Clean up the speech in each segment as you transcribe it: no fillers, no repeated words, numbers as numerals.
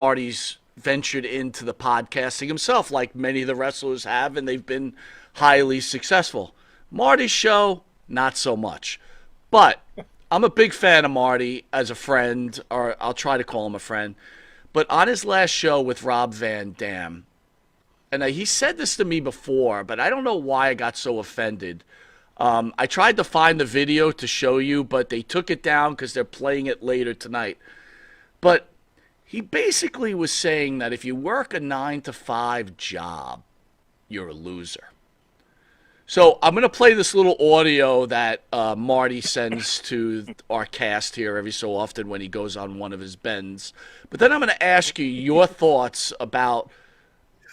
Marty's ventured into the podcasting himself, like many of the wrestlers have, and they've been highly successful. Marty's show, not so much. But I'm a big fan of Marty as a friend, or I'll try to call him a friend. But on his last show with Rob Van Dam, and he said this to me before, but I don't know why I got so offended. I tried to find the video to show you, but they took it down because they're playing it later tonight. But he basically was saying that if you work a 9 to 5 job, you're a loser. So I'm going to play this little audio that Marty sends to our cast here every so often when he goes on one of his bends. But then I'm going to ask you your thoughts about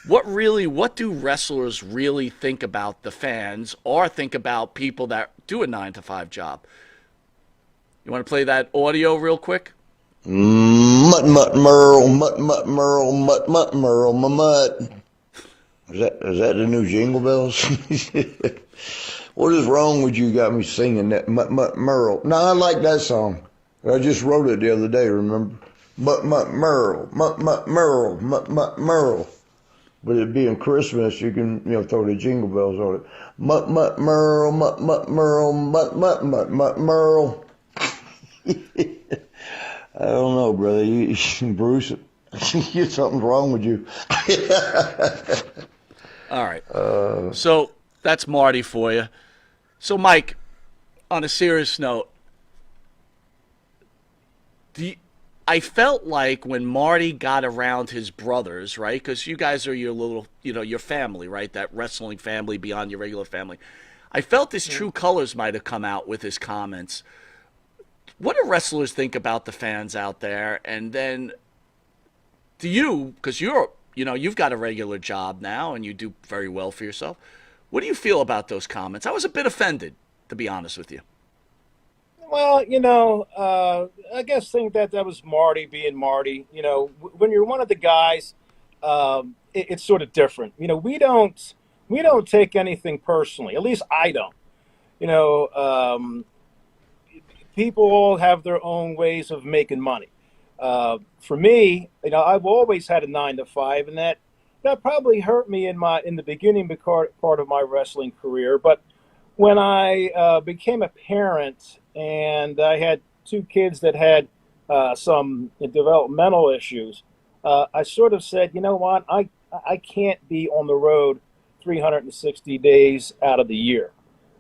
what do wrestlers really think about the fans or think about people that do a 9 to 5 job? You want to play that audio real quick? Mutt mutt merle, mutt mutt merle, mutt mutt merle, mutt. Is that the new Jingle Bells? What is wrong with you? Got me singing that mutt mutt merle. No, I like that song. I just wrote it the other day. Remember, mutt mutt merle, mutt mutt merle, mutt mutt merle. But it being Christmas, you can throw the Jingle Bells on it. Mutt mutt merle, mutt mutt merle, mutt mutt mutt mutt merle. I don't know, brother. Bruce, something's wrong with you. All right. So that's Marty for you. So, Mike, on a serious note, I felt like when Marty got around his brothers, right? Because you guys are your little, your family, right? That wrestling family beyond your regular family. I felt his true colors might have come out with his comments. What do wrestlers think about the fans out there? And then do you, because you've got a regular job now and you do very well for yourself. What do you feel about those comments? I was a bit offended, to be honest with you. Well, I guess think that was Marty being Marty. When you're one of the guys, it's sort of different. We don't take anything personally. At least I don't. You know, People all have their own ways of making money. For me, I've always had a 9 to 5, and that probably hurt me in the beginning part of my wrestling career. But when I became a parent and I had 2 kids that had some developmental issues, I sort of said, you know what, I can't be on the road 360 days out of the year.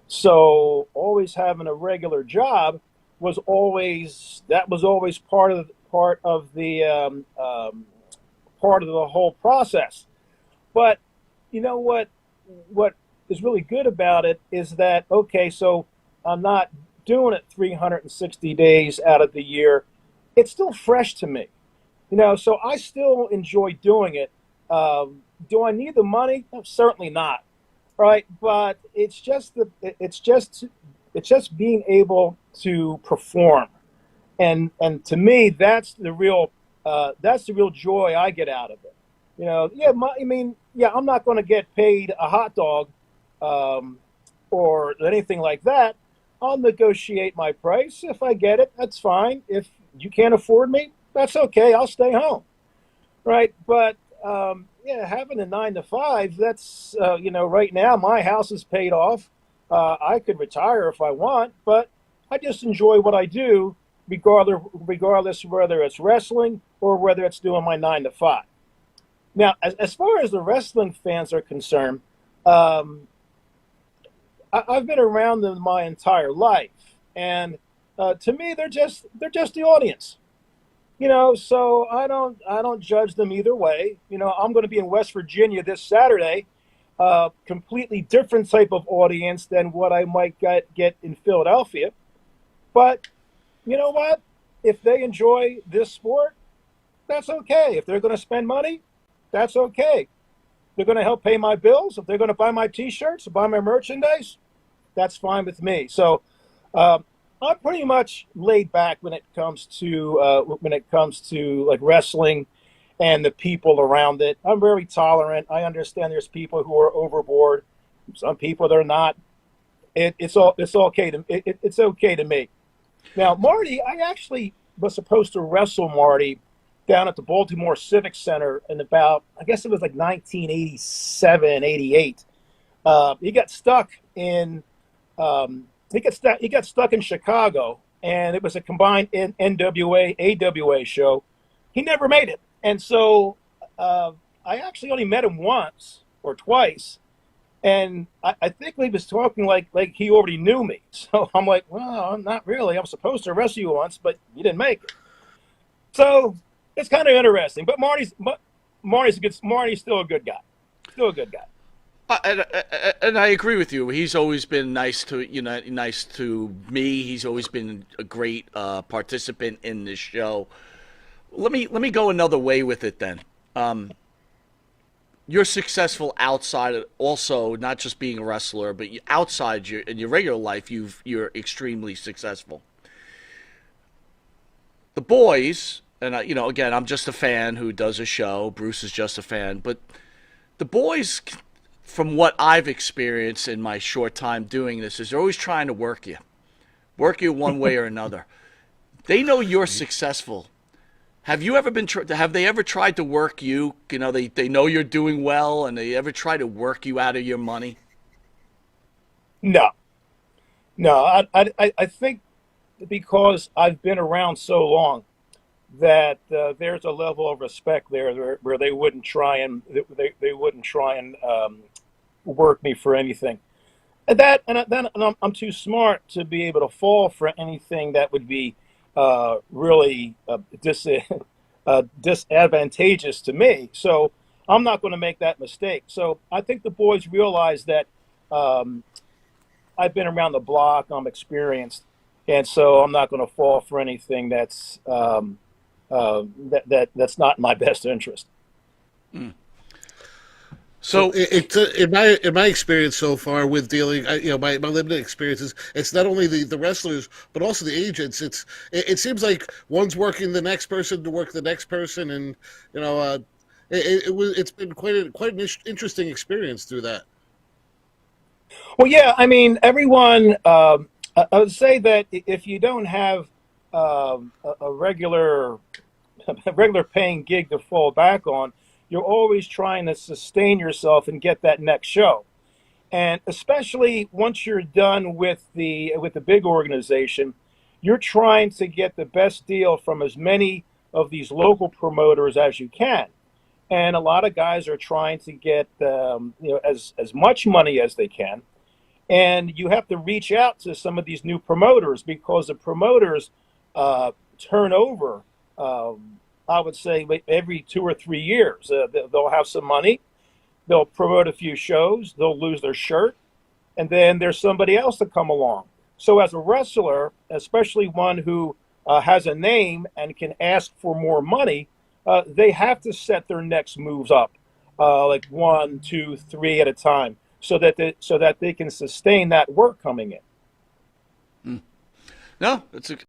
So always having a regular job was always part of the whole process. But you know what is really good about it is that, okay, so I'm not doing it 360 days out of the year. It's still fresh to me, so I still enjoy doing it. Do I need the money? No, certainly not. Right. But it's just being able to perform. And to me, that's the real joy I get out of it. I'm not going to get paid a hot dog or anything like that. I'll negotiate my price. If I get it, that's fine. If you can't afford me, that's okay. I'll stay home. Right. But having a 9 to 5, that's right now my house is paid off. I could retire if I want, but I just enjoy what I do, regardless whether it's wrestling or whether it's doing my 9 to 5. Now, as far as the wrestling fans are concerned, I've been around them my entire life, and to me, they're just the audience. So I don't judge them either way. I'm going to be in West Virginia this Saturday, completely different type of audience than what I might get in Philadelphia. But you know what? If they enjoy this sport, that's okay. If they're going to spend money, that's okay. They're going to help pay my bills. If they're going to buy my T-shirts, buy my merchandise, that's fine with me. So I'm pretty much laid back when it comes to like wrestling and the people around it. I'm very tolerant. I understand there's people who are overboard. Some people they're not. It's okay to me. Now, Marty, I actually was supposed to wrestle Marty down at the Baltimore Civic Center in about, I guess it was like 1987, 88. He got stuck in he got stuck in Chicago, and it was a combined NWA AWA show. He never made it, and so I actually only met him once or twice, and I think he was talking like he already knew me. So I'm like, well, not really. I'm supposed to wrestle you once, but you didn't make it. So it's kind of interesting. But Marty's still a good guy. Still a good guy. And I agree with you. He's always been nice to nice to me. He's always been a great participant in this show. Let me go another way with it then. You're successful outside of, also not just being a wrestler, but outside in your regular life, you're extremely successful. The boys, and again, I'm just a fan who does a show. Bruce is just a fan, but the boys, from what I've experienced in my short time doing this, is they're always trying to work you one way or another. They know you're successful. Have you ever been? Have they ever tried to work you? They know you're doing well, and they ever try to work you out of your money? No. I think because I've been around so long that there's a level of respect there where they wouldn't try and work me for anything. I'm too smart to be able to fall for anything that would be really disadvantageous to me. So I'm not going to make that mistake. So I think the boys realize that I've been around the block. I'm experienced, and so I'm not going to fall for anything that's that's not in my best interest. Mm. So in my experience so far with dealing, my limited experiences, it's not only the wrestlers but also the agents. It seems like one's working the next person to work the next person, and it's been quite an interesting experience through that. Well, yeah, I mean, everyone. I would say that if you don't have a regular paying gig to fall back on, you're always trying to sustain yourself and get that next show. And especially once you're done with the big organization, you're trying to get the best deal from as many of these local promoters as you can. And a lot of guys are trying to get as much money as they can. And you have to reach out to some of these new promoters because the promoters turn over. I would say every 2 or 3 years. They'll have some money, they'll promote a few shows, they'll lose their shirt, and then there's somebody else to come along. So as a wrestler, especially one who has a name and can ask for more money, they have to set their next moves up, like 1, 2, 3 at a time, so that they can sustain that work coming in. No, it's